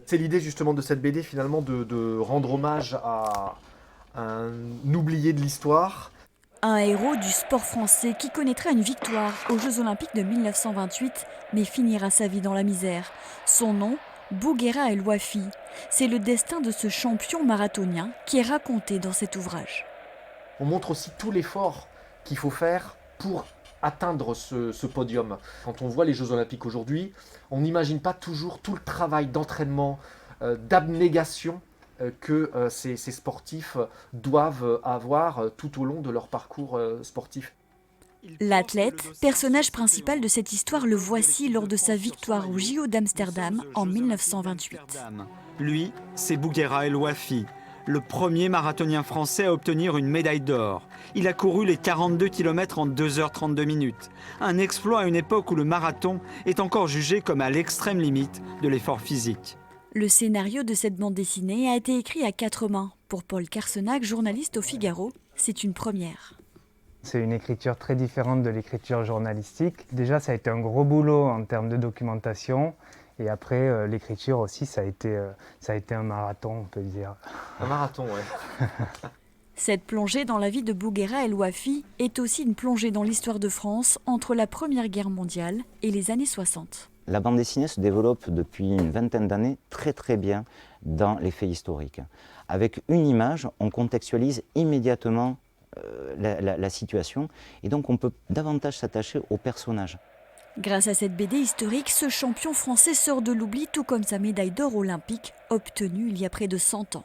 C'est l'idée justement de cette BD finalement de rendre hommage à un oublié de l'histoire. Un héros du sport français qui connaîtra une victoire aux Jeux Olympiques de 1928, mais finira sa vie dans la misère. Son nom, Bouguera El Wafi. C'est le destin de ce champion marathonien qui est raconté dans cet ouvrage. On montre aussi tout l'effort qu'il faut faire pour atteindre ce podium. Quand on voit les Jeux Olympiques aujourd'hui, on n'imagine pas toujours tout le travail d'entraînement, d'abnégation que ces sportifs doivent avoir tout au long de leur parcours sportif. L'athlète, personnage principal de cette histoire, le voici lors de sa victoire au JO d'Amsterdam en 1928. Lui, c'est Bouguera El Wafi, le premier marathonien français à obtenir une médaille d'or. Il a couru les 42 km en 2h32 minutes. Un exploit à une époque où le marathon est encore jugé comme à l'extrême limite de l'effort physique. Le scénario de cette bande dessinée a été écrit à 4 mains. Pour Paul Carsenac, journaliste au Figaro, c'est une première. C'est une écriture très différente de l'écriture journalistique. Déjà, ça a été un gros boulot en termes de documentation. Et après, l'écriture aussi, ça a été un marathon, on peut dire. Un marathon, ouais. Cette plongée dans la vie de Bouguera El Wafi est aussi une plongée dans l'histoire de France entre la Première Guerre mondiale et les années 60. La bande dessinée se développe depuis une vingtaine d'années très bien dans les faits historiques. Avec une image, on contextualise immédiatement la situation et donc on peut davantage s'attacher aux personnages. Grâce à cette BD historique, ce champion français sort de l'oubli, tout comme sa médaille d'or olympique obtenue il y a près de 100 ans.